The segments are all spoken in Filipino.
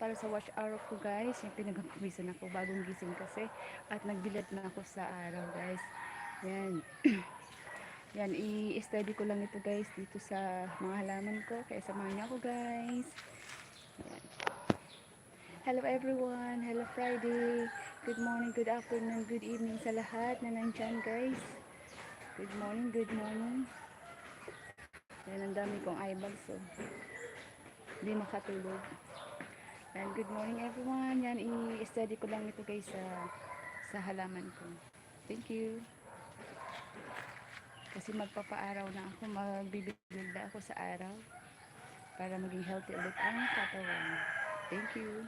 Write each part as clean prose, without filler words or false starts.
para sa watch hour ko guys. Yung pinagpawisan ako bagong gising kasi. At nagbilad na ako sa araw guys. Yan. Yan, i-study ko lang ito guys dito sa mga halaman ko. Kaya samahan niyo ako guys. Yan. Hello everyone. Hello Friday. Good morning, good afternoon, good evening sa lahat na nandyan guys. Good morning, good morning. Yan, ang dami kong eyebags so. Hindi makatulog. And good morning everyone. Yan, i-study ko lang ito guys sa halaman ko. Thank you. Kasi magpapaaraw na ako, magbibilda ako sa araw para maging healthy ulit ang katawan. Thank you.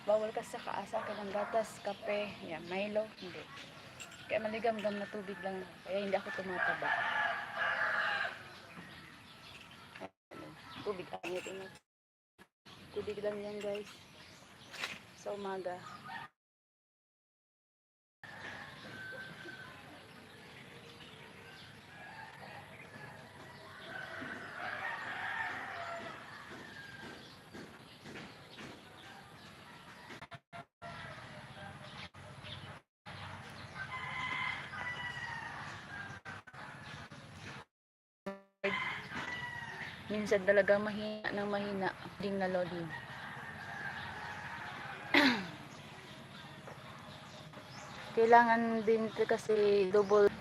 Bawal ka sa kaasa ka ng gatas, kape, yan, Milo, hindi. Kaya maligam-gam na tubig lang ako. Kaya hindi ako tumataba. Tubig, init. Tubig lang yan guys. Sa umaga. Minsan talaga mahina ng mahina. Ding na loading. Kailangan din kasi double.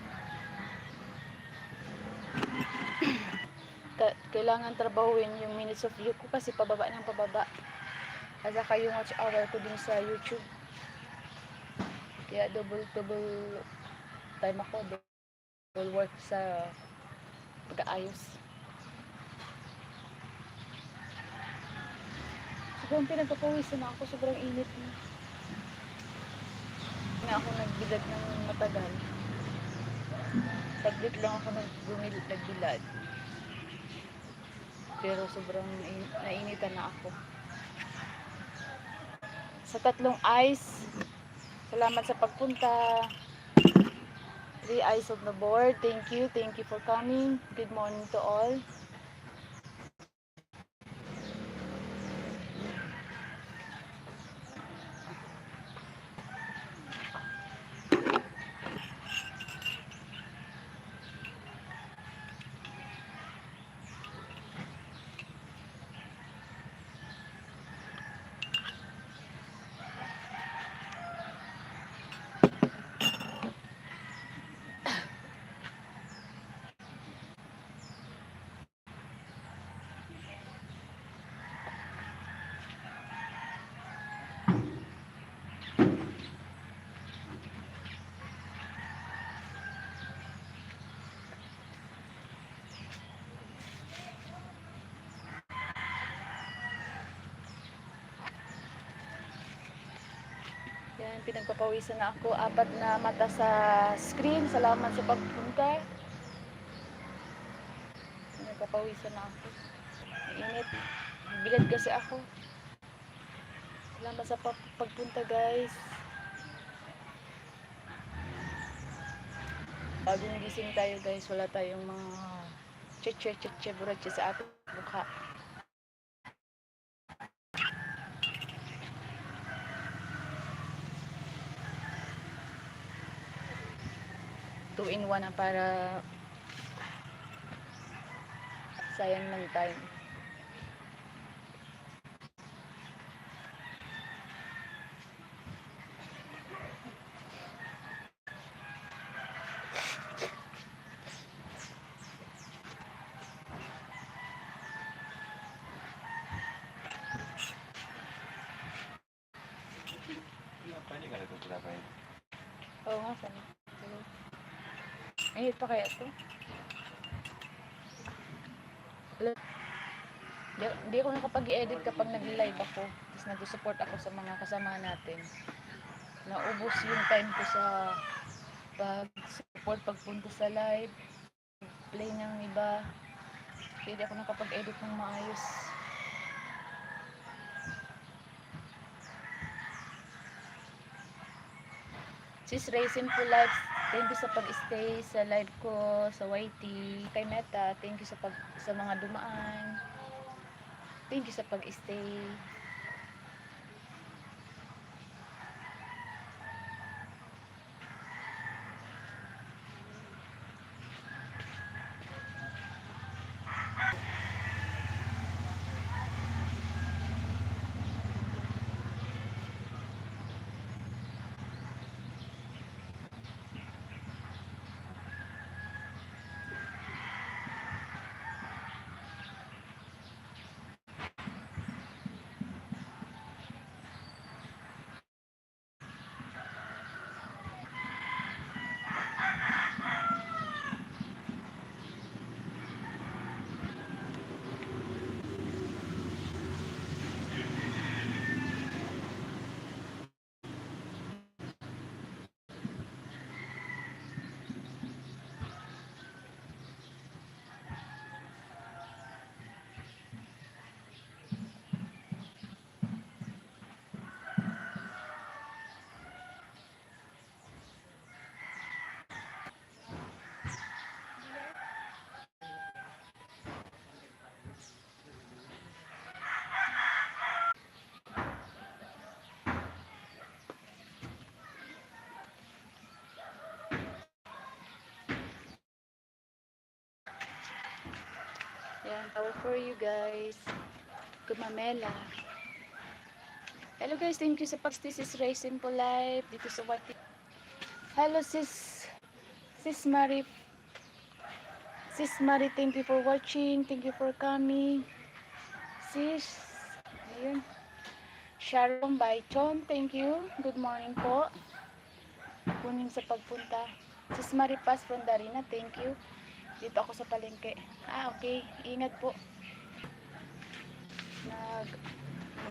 Kailangan trabahuin yung minutes of view ko kasi pababa ng pababa. At saka yung watch hour ko din sa YouTube. Kaya double time ako. Double work sa pag-aayos. Sobrang pinagpapawisan ako. Sobrang init na. Nga ako nagbilad ng matagal. Saglit lang ako nagbilad. Pero sobrang nainitan na ako. Sa 3 eyes, salamat sa pagpunta. 3 eyes of the board, thank you for coming. Good morning to all. Yan, pinagpapawisan na ako. 4 na mata sa screen. Salamat sa pagpunta. Pinagpapawisan na ako. Mainit. Bilad kasi ako. Salamat sa pagpunta guys. Bagong gising tayo guys. Wala tayong mga che burache sa ating mukha. Two in one na para sayang ng time. Oo nga, sana. Ayun pa kaya ito? Di ako nakapag-edit kapag nag-live ako. Tapos nag-support ako sa mga kasama natin. Naubos yung time ko sa pag-support, pagpunta sa live, play ng iba. Kaya di ako nakapag-edit ng maayos. Sis Ray, Simple Life, thank you sa pag-stay sa live ko sa YT. Kay Meta, thank you sa mga dumaan. Thank you sa pag-stay. Yan, power for you guys. Gumamela. Hello guys, thank you sa pag-stay. Sis Ray, Simple Life dito sa YT. Hello sis Marie. Sis Marie, thank you for watching. Thank you for coming. Sis, ayun. Sharon Baichon, thank you. Good morning po. Kunin sa pagpunta. Sis Marie Paz from Darina, thank you. Dito ako sa palengke. Okay. Ingat po.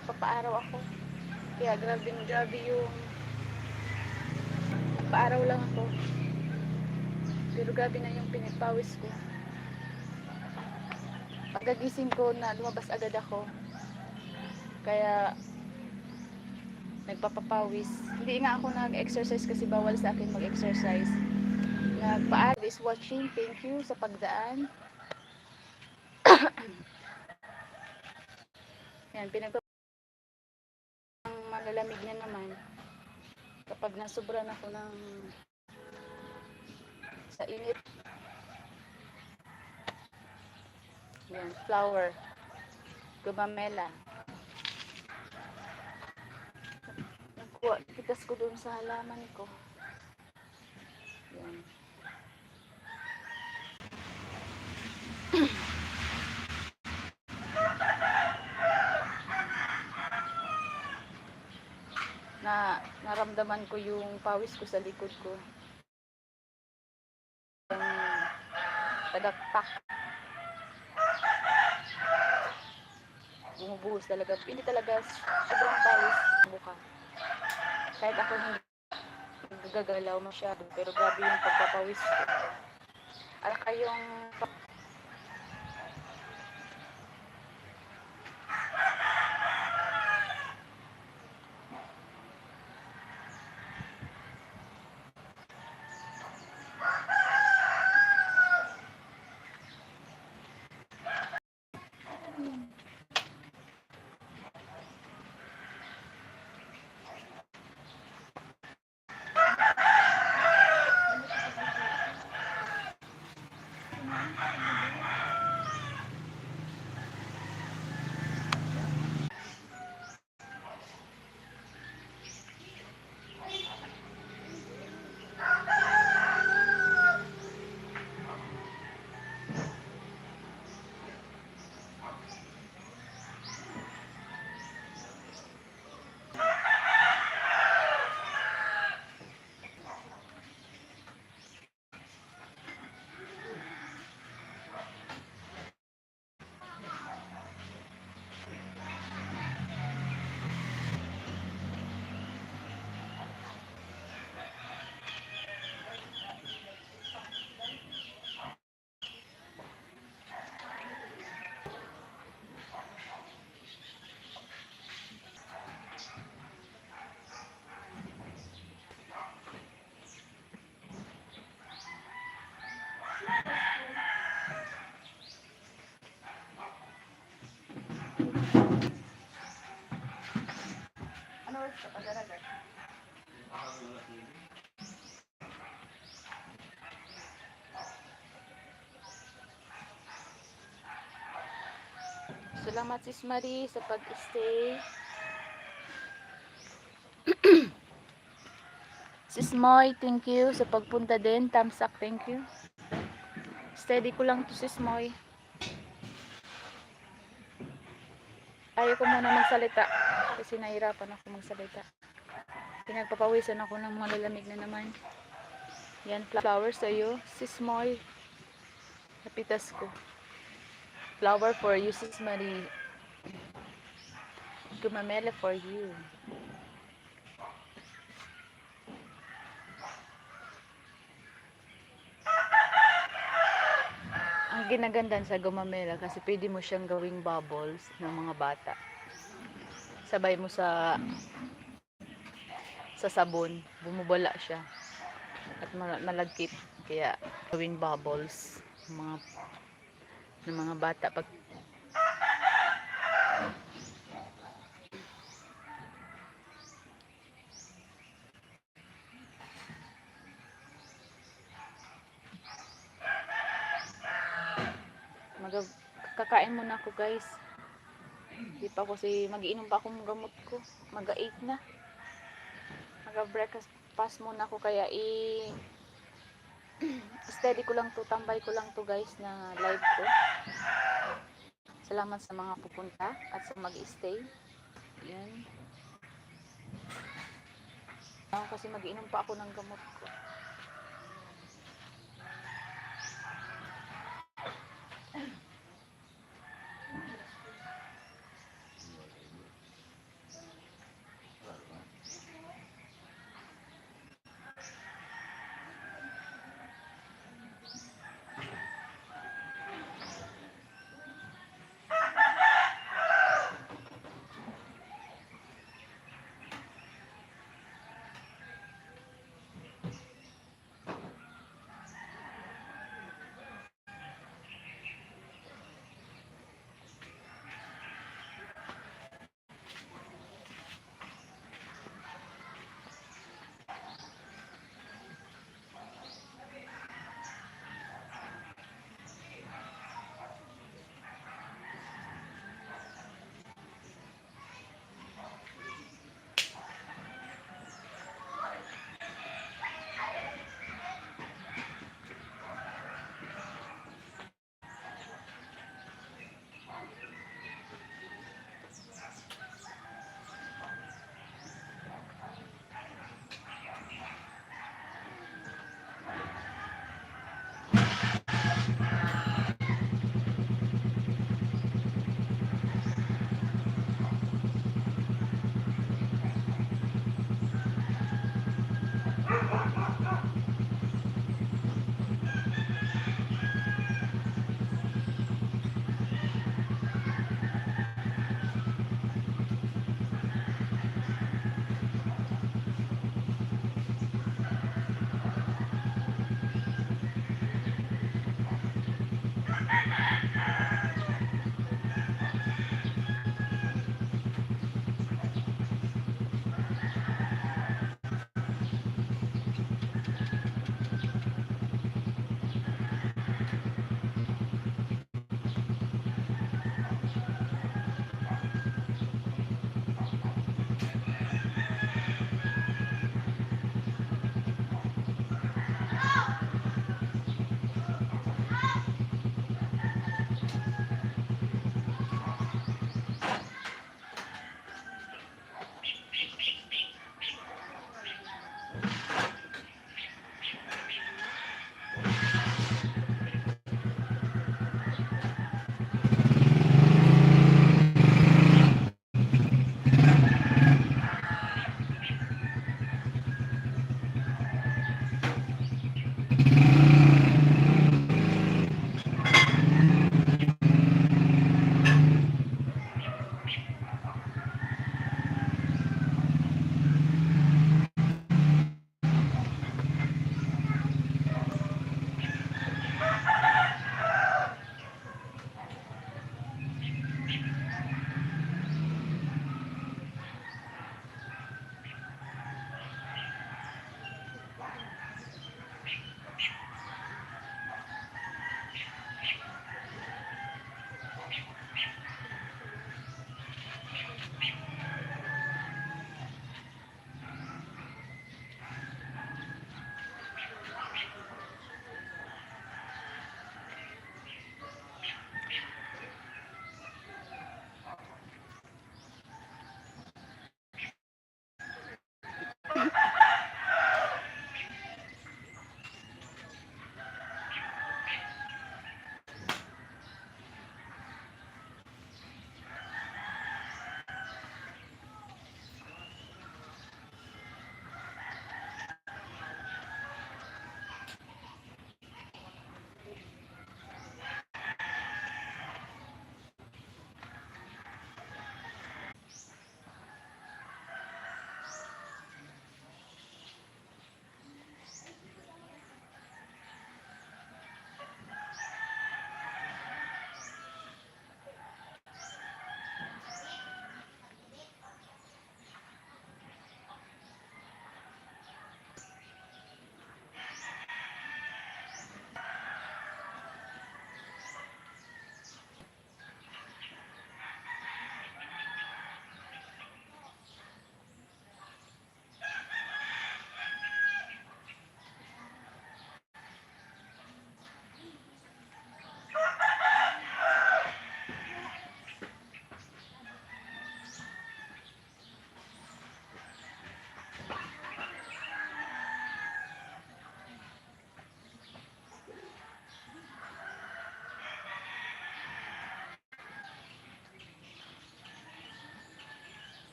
Nagpapaaraw ako. Kaya grabe yung paaraw lang ako. Pero grabe na yung pinagpawis ko. Pagkagising ko na lumabas agad ako. Kaya nagpapapawis. Hindi nga ako nag-exercise kasi bawal sa akin mag-exercise. Nagpa-add is watching. Thank you sa pagdaan. Yan, ang malalamig na naman. Kapag nasobran ako ng sa init. Yan, flower. Gumamela. Nagkuha, kitas ko doon sa halaman ko. Yan. Naramdaman ko yung pawis ko sa likod ko. Tagaktak. Bumubuhos talaga. Hindi talaga sobrang pawis sa mukha. Kahit ako hindi gagalaw masyado, pero grabe yung pagpapawis ko. At saka yung ano oras ka pa talaga? Salamat Sis Marie sa pag-stay. Sis Moy, thank you sa pagpunta din. Tamsak, thank you. Steady ko lang to Sis Moy. Ayaw ko muna magsalita kasi nahirapan ako magsalita. Pinagpapawisan ako ng malalamig na naman. Yan, flowers sa'yo. Sis Moy, napitas ko. Flower for you, Sis Marie. Gumamela for you. Ang ginagandan sa gumamela kasi pwede mo siyang gawing bubbles ng mga bata. Sabay mo sa sabon, bumubula siya at malagkit, kaya gawing bubbles ng mga bata pag kakain muna ako guys. Di pa ako mag-iinom pa akong gamot ko. Mag-8 na. Mag-breakfast muna ako kaya steady ko lang to, tambay ko lang to guys na live ko. Salamat sa mga pupunta at sa mag-stay. Yan. Kasi mag-iinom pa ako ng gamot ko.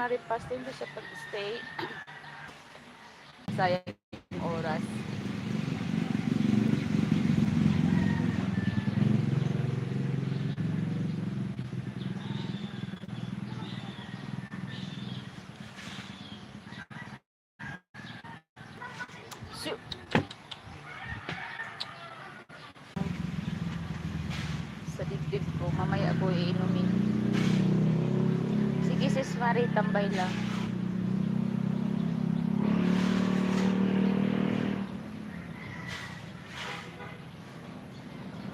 Maripas, thank you sa pag-stay. Sayang yung oras. Sa dibdib ko, mamaya ko iinumin. Sige sis Marie, tambay lang.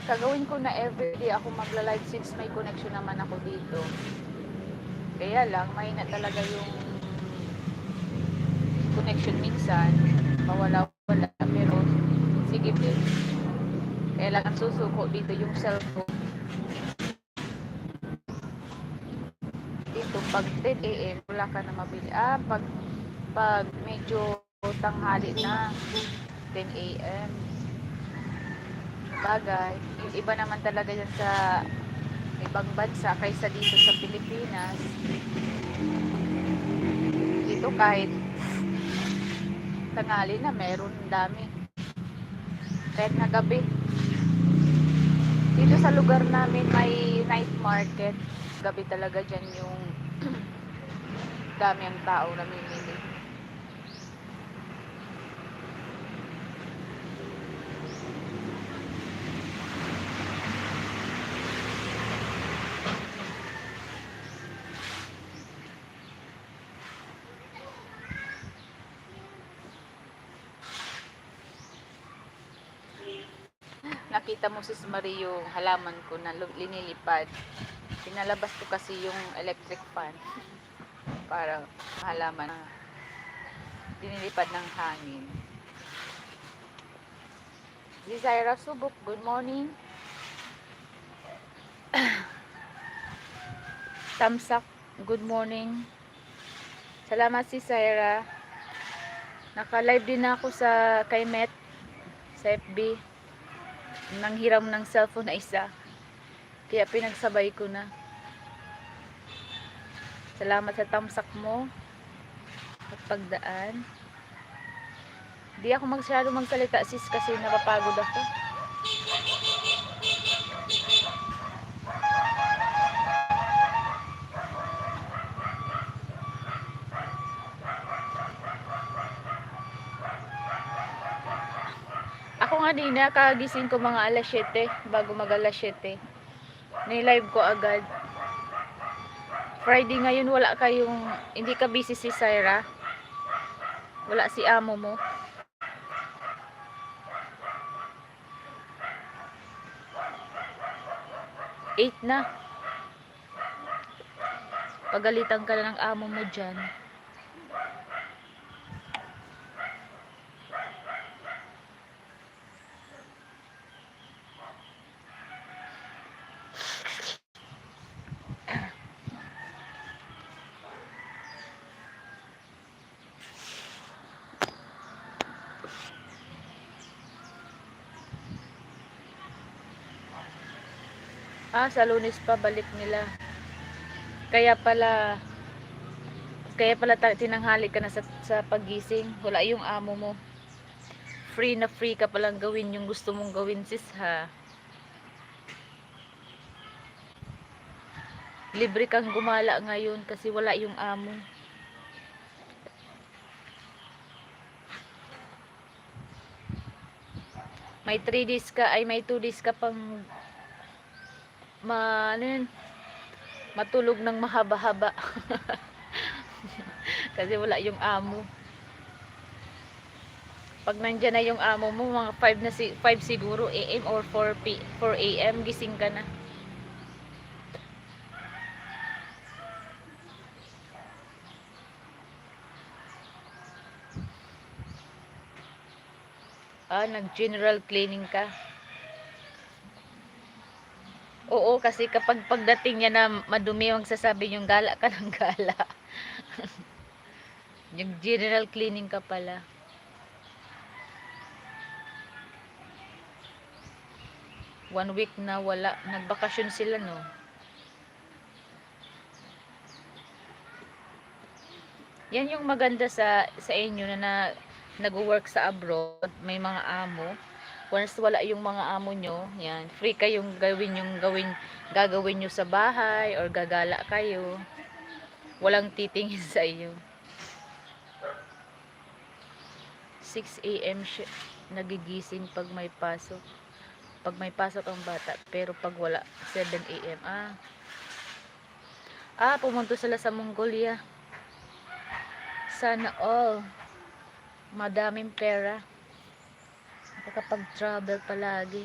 Gagawin ko na everyday ako magla-live since may connection naman ako dito. Kaya lang, mahina talaga yung connection minsan. Mawala-wala. Pero, sige din. Kaya lang ang susuko dito yung cellphone. Dito, pag 10 a.m., wala ka na mabili. Pag medyo tanghali na, 10 a.m. Bagay. Iba naman talaga yan sa ibang bansa kaysa dito sa Pilipinas. Dito kahit tanghali na, meron dami. Kahit na gabi. Dito sa lugar namin may night market. Gabi talaga dyan yung dami ang tao na namimili. Nakita mo sis Marie yung halaman ko na linilipad. Pinalabas ko kasi yung electric fan para halaman na dinilipad ng hangin. Si Zaira Subok, good morning. Tamsak, good morning. Salamat si Zaira. Naka-live din ako sa kay Met sa FB. Nanghiram ng cellphone na isa. Kaya pinagsabay ko na. Salamat sa tamsak mo at pagdaan. Di ako masyado magsalita sis kasi napapagod ako. Ako nga din kagising ko mga alas 7 bago mag alas 7. Ni-live ko agad. Friday ngayon wala kayong, hindi ka busy si Zaira? Wala si amo mo? Eight na. Pagalitan ka na ng amo mo dyan. Sa Lunes pa balik nila. Kaya pala tinanghali ka na sa pagising. Wala yung amo mo. Free na free ka palang gawin yung gusto mong gawin sis ha. Libre kang gumala ngayon kasi wala yung amo. May 3 days ka, may 2 days ka pang matulog ng mahaba-haba. Kasi wala yung amo. Pag nandyan na yung amo mo, mga 5 siguro AM or 4 AM, gising ka na. Nag-general cleaning ka. Oo, kasi kapag pagdating niya na madumi, magsasabi yung gala ka ng gala. Yung general cleaning ka pala. One week na wala. Nagbakasyon sila, no? Yan yung maganda sa inyo na nag-work sa abroad, may mga amo. Once wala yung mga amo nyo, yan, free kayong gagawin nyo sa bahay or gagala kayo. Walang titingin sa iyo. 6 a.m. nagigising pag may pasok. Pag may pasok ang bata, pero pag wala, 7 a.m. Pumunta sila sa Mongolia. Sana all. Madaming pera. Nakakapag-travel palagi.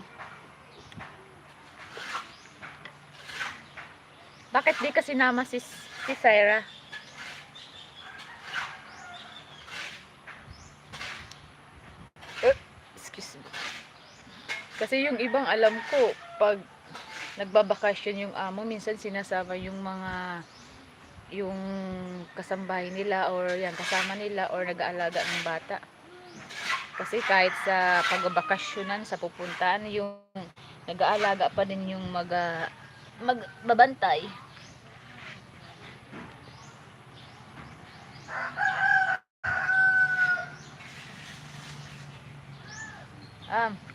Bakit di kasi nama si Syra? Excuse me. Kasi yung ibang alam ko, pag nagbabakasyon yung amo, minsan sinasama yung kasambahay nila or yan kasama nila or nag-aalaga ng bata. Kasi kahit sa pagbabakasyonan, sa pupuntahan, yung nag-aalaga pa din yung magbabantay.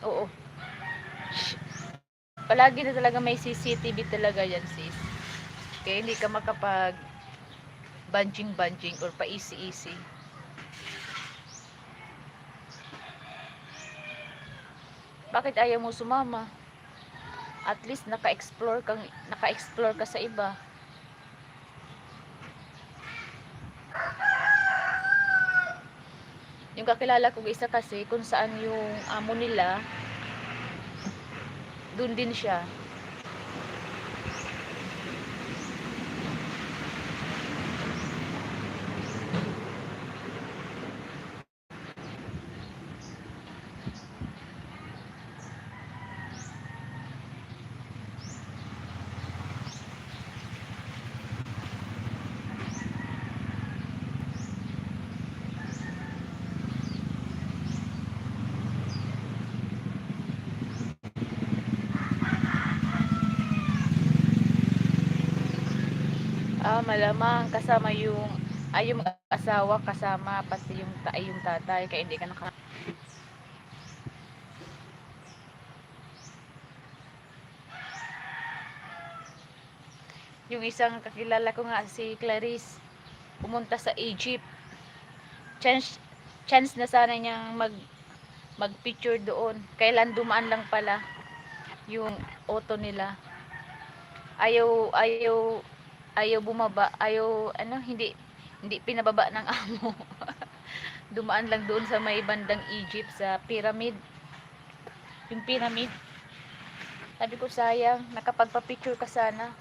Oo. Palagi na talaga may CCTV talaga yan, sis. Kaya hindi ka makapag banjing or pa-easy-easy. Bakit ayaw mo sumama? At least naka-explore ka sa iba. Yung kakilala kong isa kasi, kung saan yung amo nila, dun din siya. Malamang kasama yung asawa kasama pati yung tatay kaya hindi ka naka. Yung isang kakilala ko nga si Clarice pumunta sa Egypt. Chance chance na sana niyang magpicture doon. Kailan dumaan lang pala yung auto nila. Ayaw ayaw ayaw bumaba, hindi pinababa ng amo. Dumaan lang doon sa may bandang Egypt sa pyramid. Yung pyramid. Sabi ko sayang, nakapagpa-picture ka sana.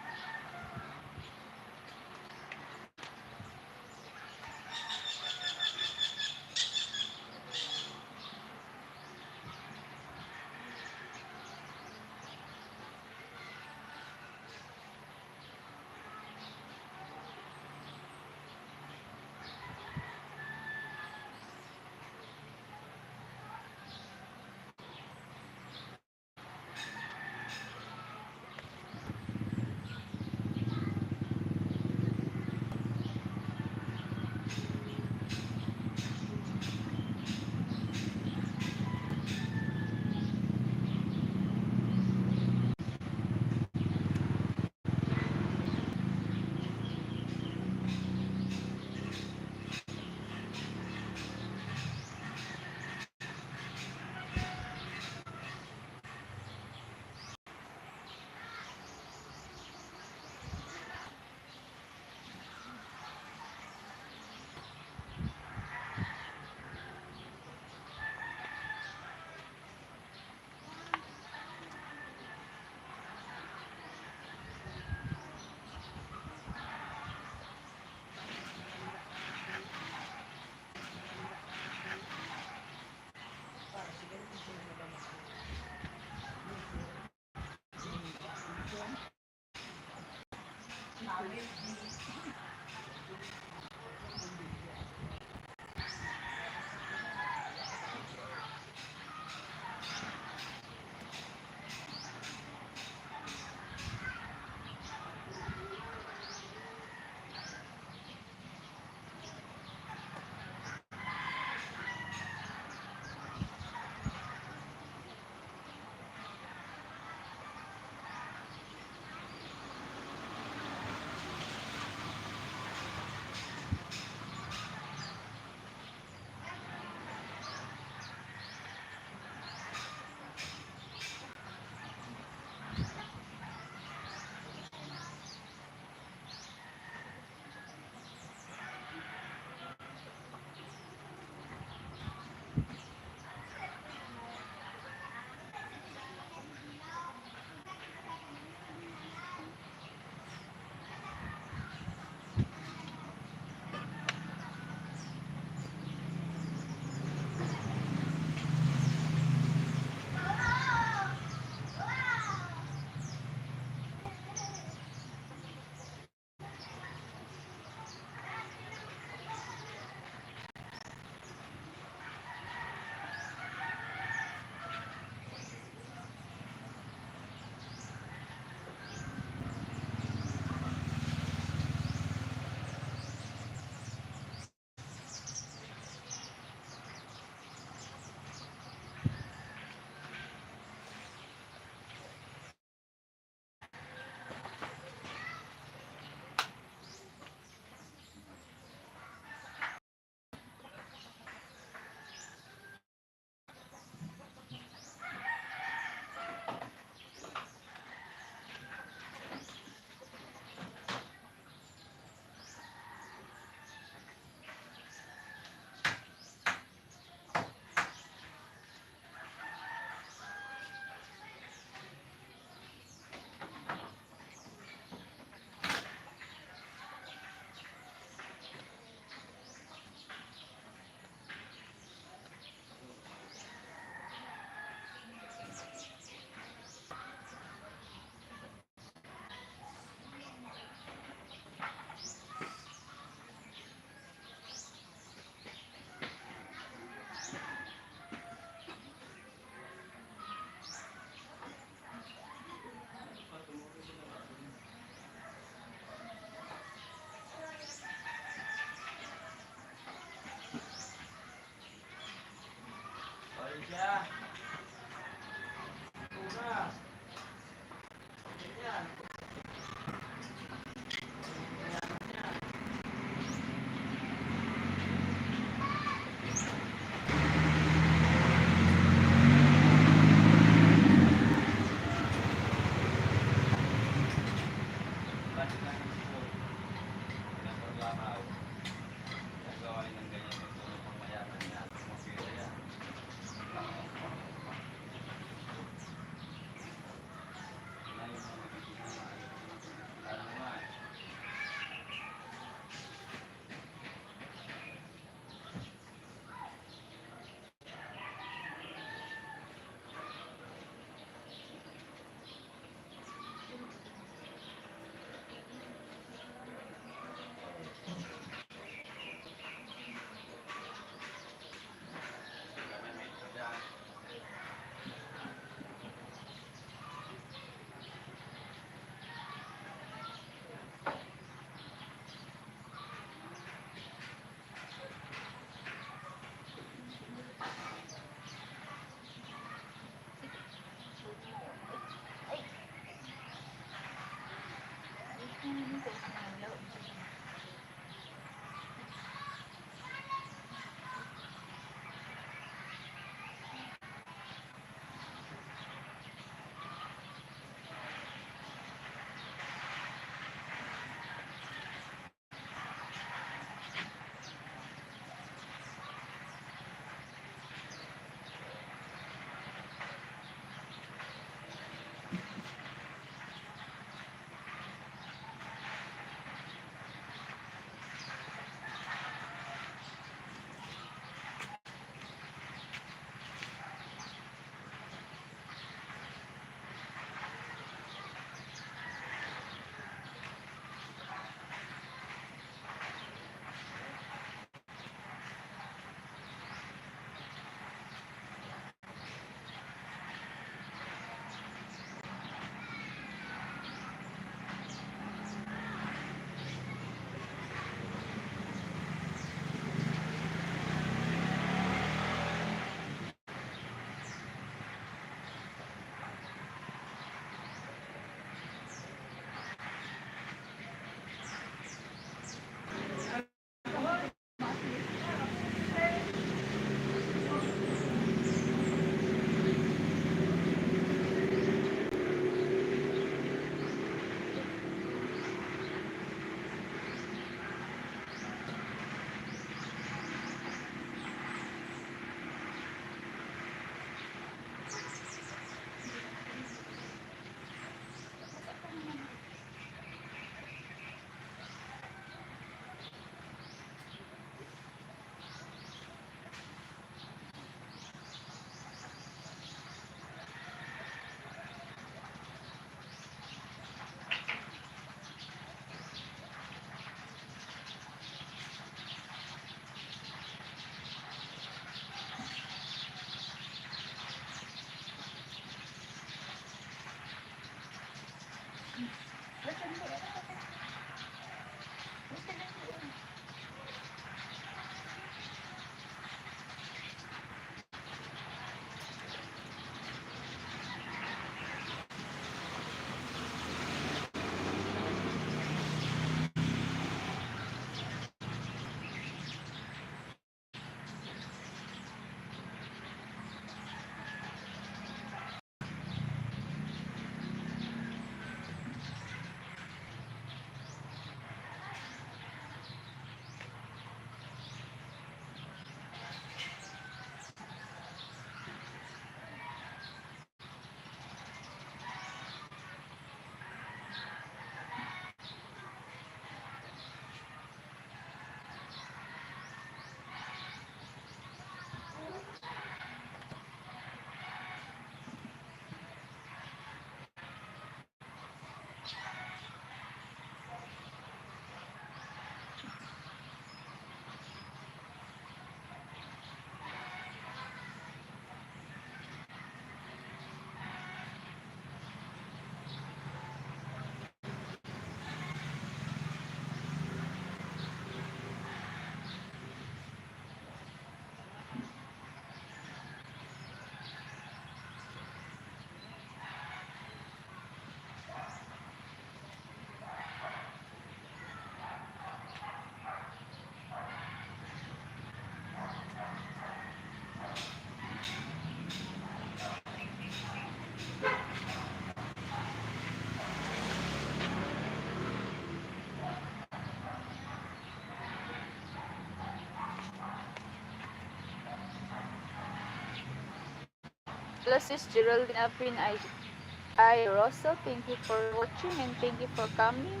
Hello, sis Geraldine Apin. I Rosso. Thank you for watching and thank you for coming.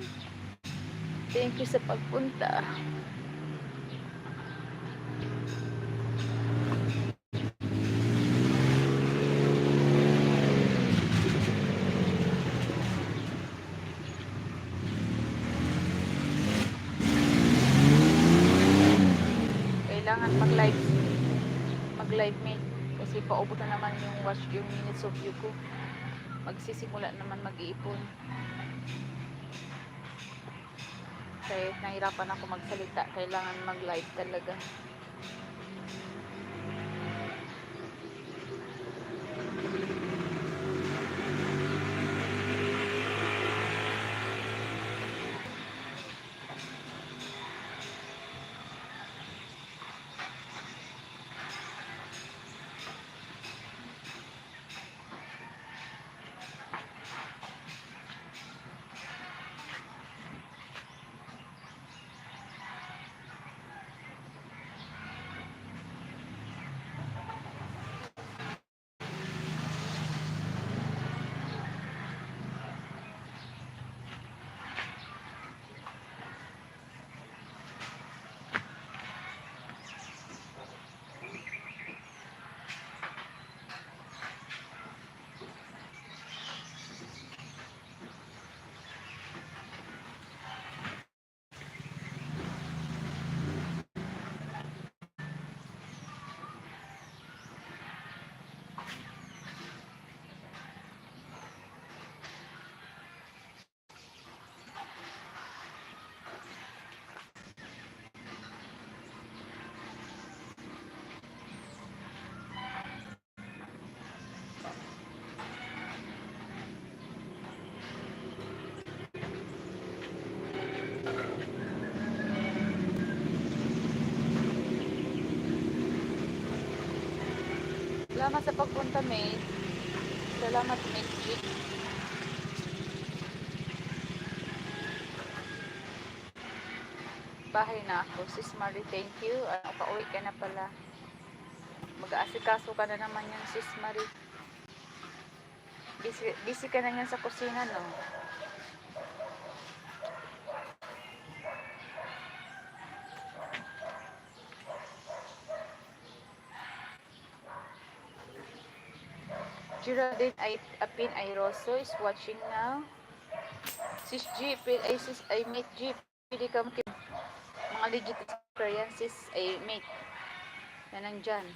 Thank you sa pagpunta. Kailangan mag-live me kasi paubos na naman yung minutes of view ko. Magsisimula naman mag-iipon. Kaya nahirapan ako magsalita. Kailangan mag-live talaga. Salamat sa pagpunta, mate. Salamat, mate G. Bahay na ako. Sis Marie, thank you. Pauwi ka na pala. Mag-aasikaso ka na naman yan, Sis Marie. Busy ka na yan sa kusina, no? Geraldine Apin Airoso is watching now. Sis G, I mate G. Pwede ka mga legit experiences ay mate na nandyan.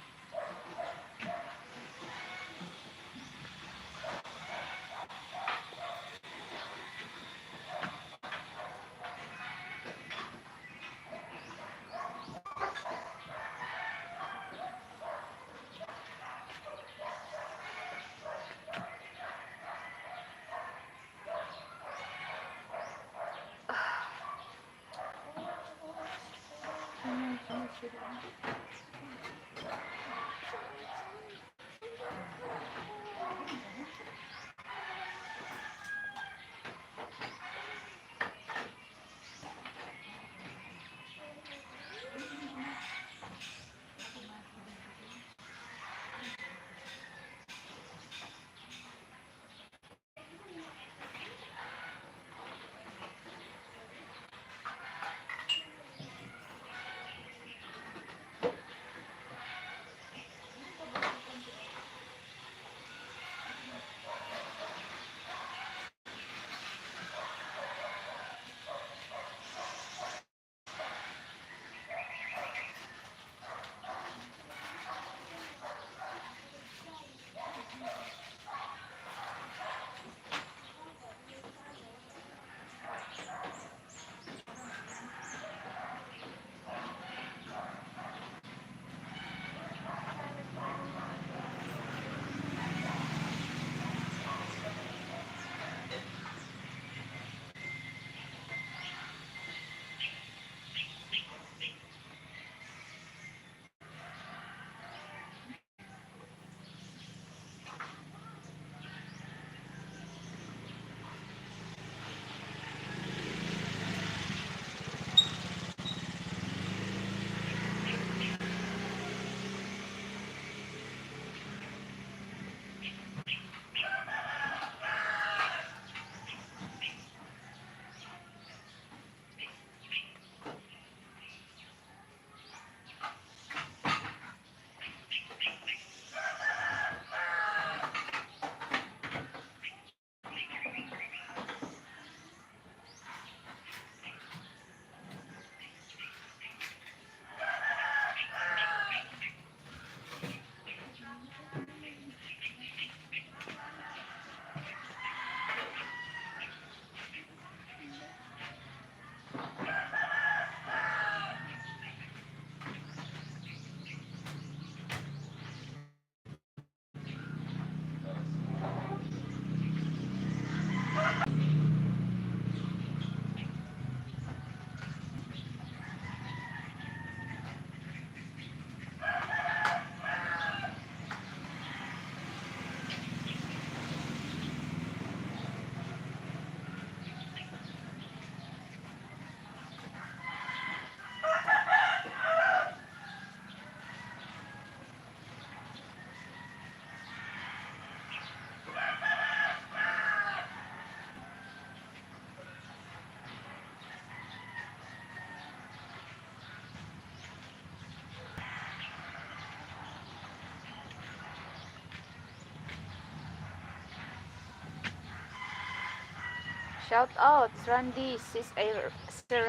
Shout out, Randy, Sir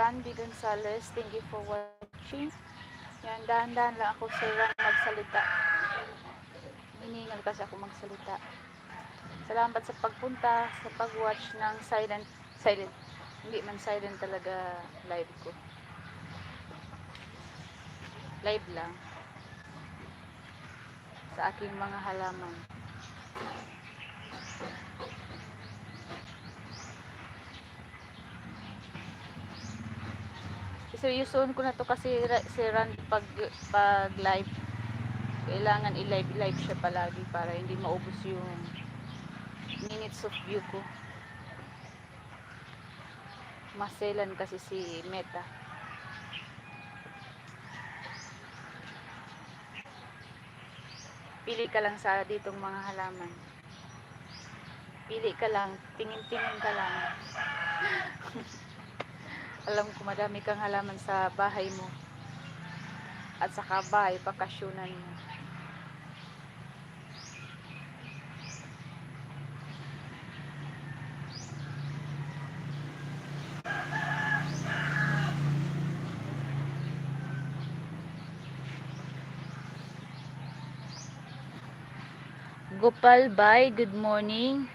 Randy Gonzalez. Thank you for watching. Yan, dahan-dahan lang ako, Sir Randy, magsalita. Hiningal kasi ako magsalita. Salamat sa pagpunta, sa pag-watch ng silent, hindi man silent talaga live ko. Live lang. Sa aking mga halaman. Seryosoon ko na to kasi si Randy pag live kailangan i-live siya palagi para hindi maubos yung minutes of view ko. Maselan kasi si Meta. Pili ka lang sa ditong mga halaman. Pili ka lang, tingin-tingin ka lang. Alam ko madami kang halaman sa bahay mo. At sa bahay, bakasyonan mo. Gopal Bay, good morning.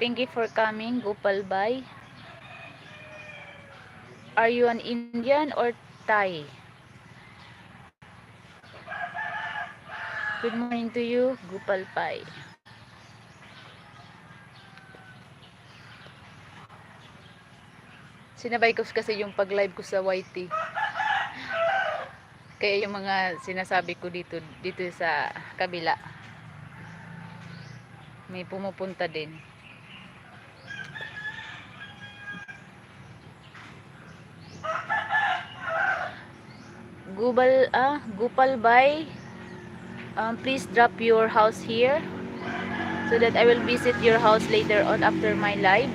Thank you for coming, Gopal Bay. Are you an Indian or Thai? Good morning to you, Gopal Bay. Sinabay ko kasi yung pag-live ko sa YT. Kaya yung mga sinasabi ko dito sa kabila. May pumupunta din. Gopal Bay. Please drop your house here so that I will visit your house later on after my live.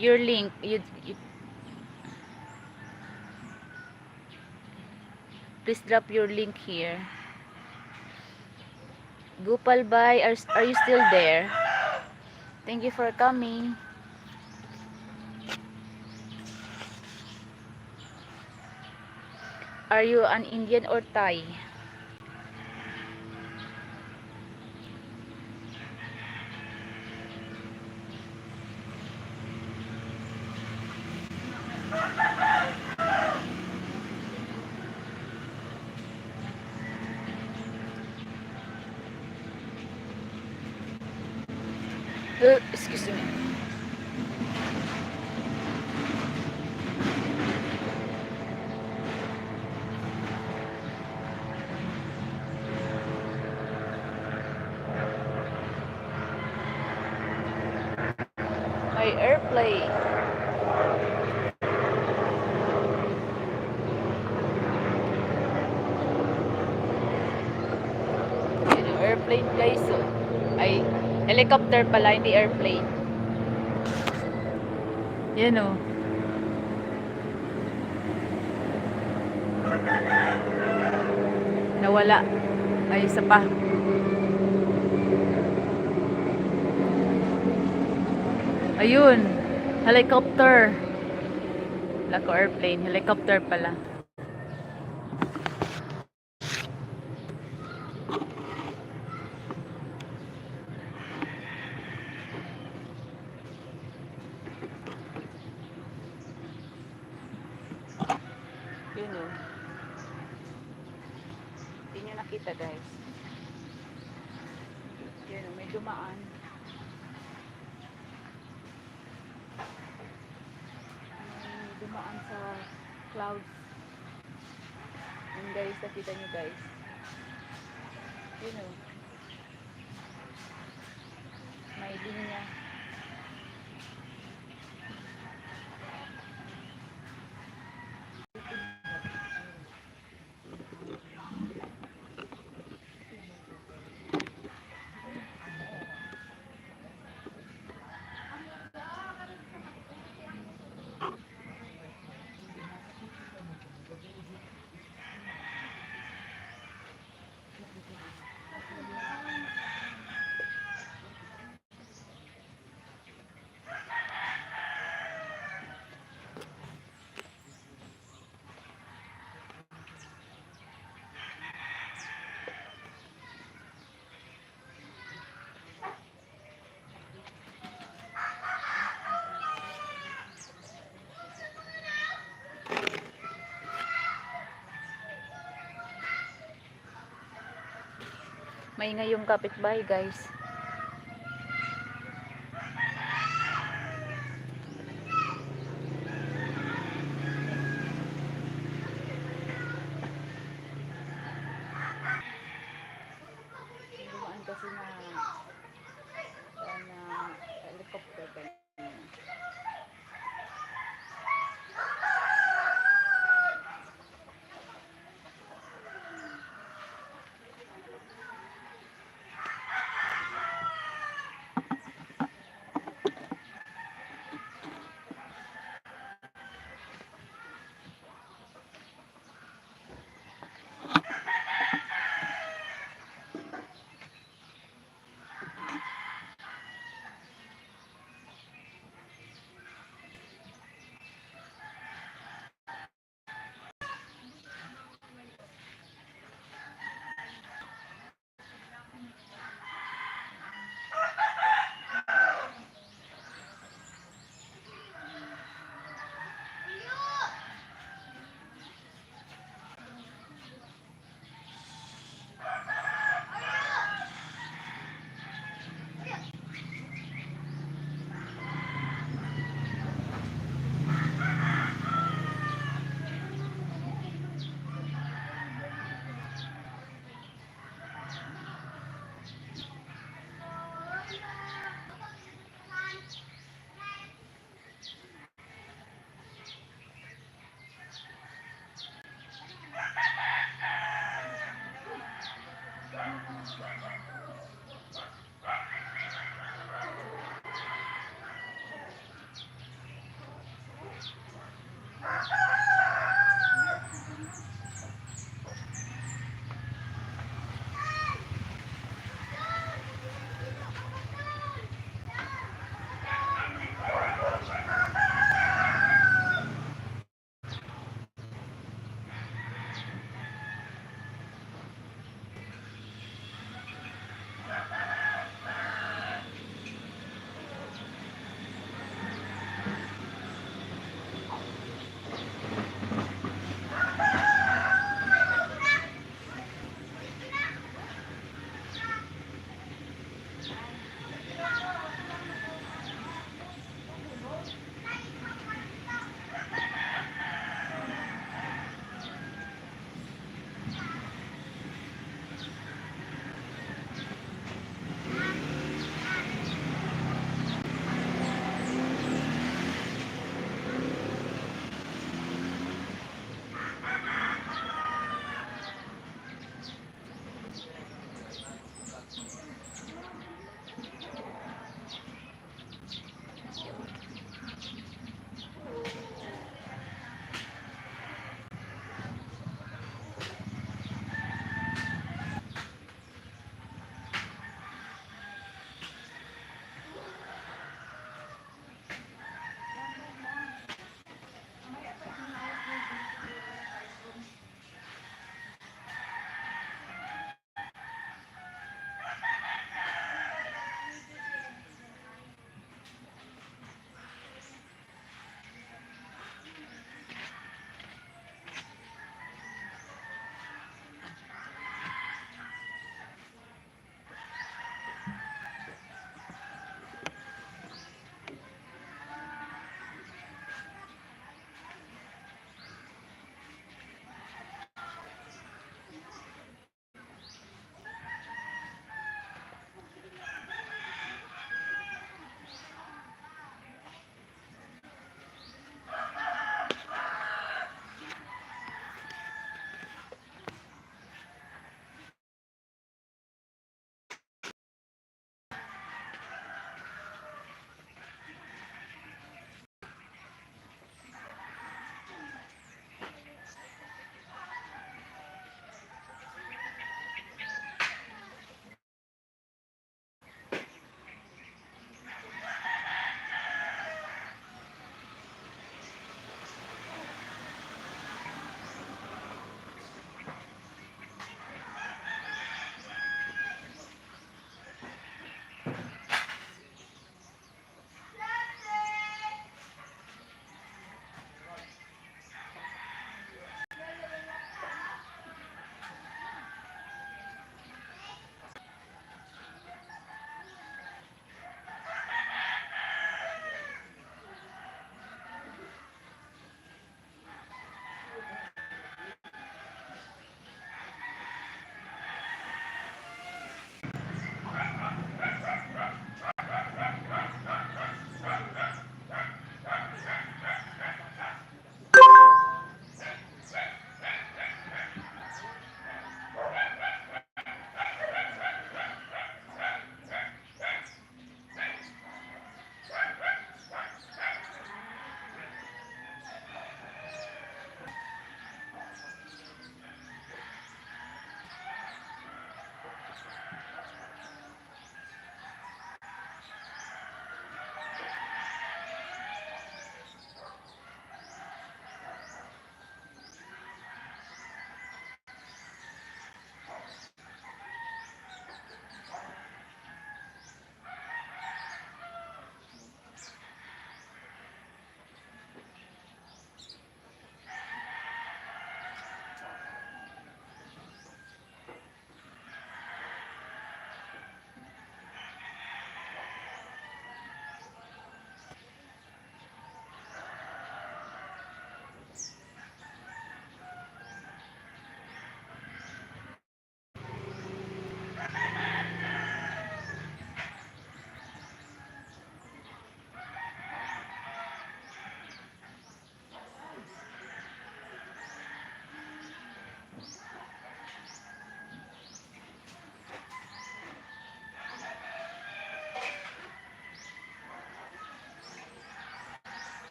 Your link, please drop your link here. Gopal Bay, are you still there? Thank you for coming. Are you an Indian or Thai? Excuse me. My airplane. Yun yung airplane guys. So, ay, helicopter pala, hindi airplane. Yan o. Nawala. Ay, isa pa. Ayun. Helicopter. Wala ko airplane. Helicopter pala. Yun o. Hindi nyo nakita guys. Yun o. May dumaan. May dumaan sa clouds. Yun guys. Nakita nyo guys. Yun o. May linya. Maingay yung kapitbahay, guys. Dumaan kasi na helicopter ganyan.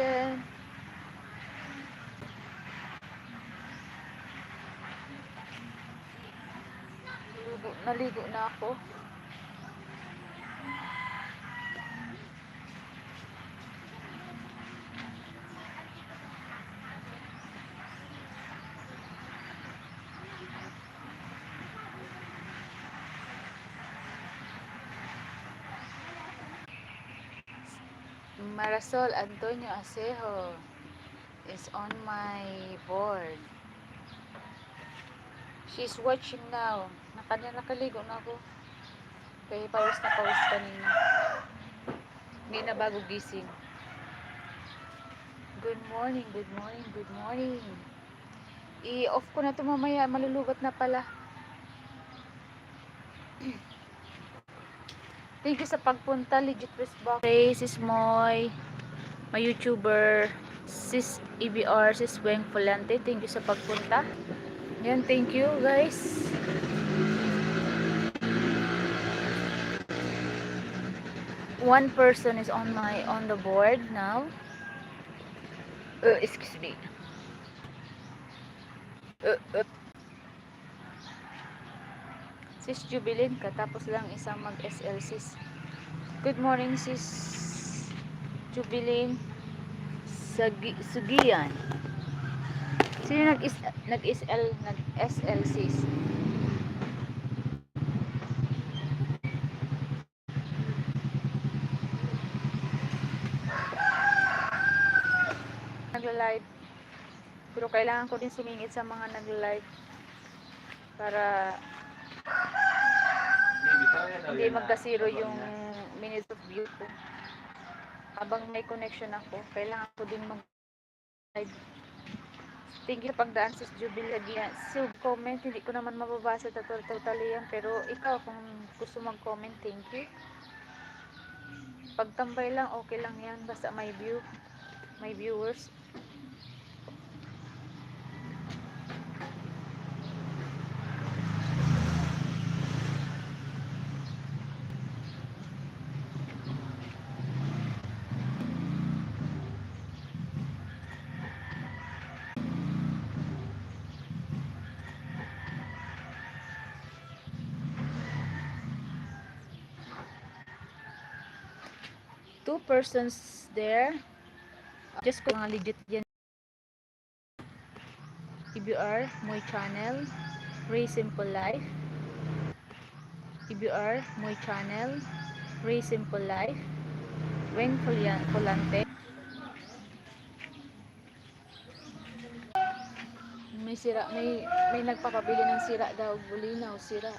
again. Naligo na ako. Marisol Antonio Acejo is on my board. She's watching now. Nakaligo na ako. Kaya pawis na pawis kanina. Hindi na bago gising. Good morning, good morning, good morning. I-off ko na ito mamaya. Malulubat na pala. Thank you sa pagpunta. Legit Respect. Hey, sis Moy. My YouTuber. Sis EBR. Sis Weng Fulante. Thank you sa pagpunta. Yan, thank you guys. One person is on the board now. Excuse me. Sis Jubilin, katapos lang isang mag-SL sis. Good morning sis Jubilin Sugian. Sino nag-SL sis? Nagla-live. Pero kailangan ko din sumingit sa mga nagla-live para hindi magkasiro yung minutes of view ko. Habang may connection ako, kailangan ko din mag-live. Thank you pagdaan sis Jubilee Agian. Sub-comment, hindi ko naman mababasa totally yan. Pero ikaw, kung gusto mag-comment, thank you. Pagtambay lang, okay lang yan. Basta may view, may viewers. Two persons there. Just ko mga legit yan. EBR, Moy Channel, Ray Simple Life. EBR, Moy Channel, Ray Simple Life, Weng Fulante. May sira, may nagpapabili ng sira daw, bulinaw, sira.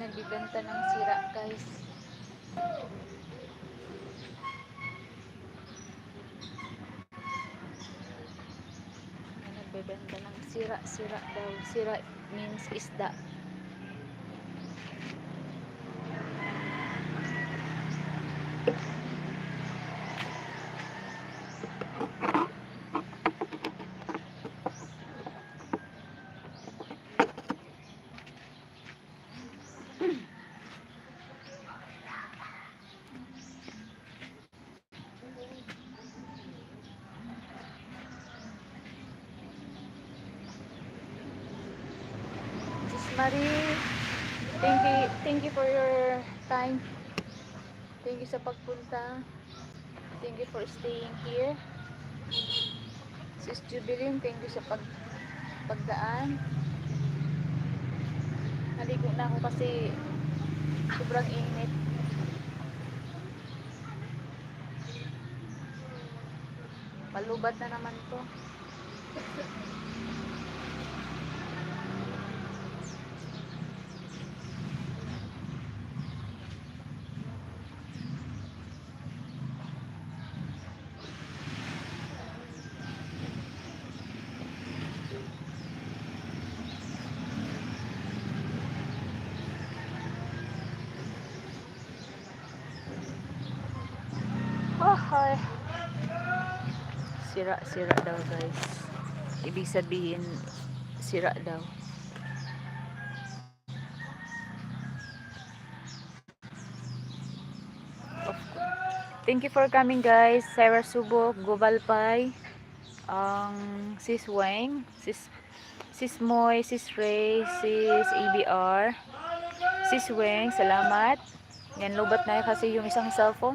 Nagbibenta ng sira guys. Nagbibenta ng sira daw. Sira means isda. Marie, thank you for your time. Thank you sa pagpunta. Thank you for staying here. Sis Jubilin, thank you sa pagdaan. Naligo na ako kasi sobrang init. Malubat na naman to. Sira daw guys. ibig sabihin sira daw. Thank you for coming guys. Sarah Subok, Gobalpay, ang Sis Weng, Sis Moy, Sis Ray, Sis ABR, Sis Weng, salamat. Yan, lubat na kasi yung isang cellphone.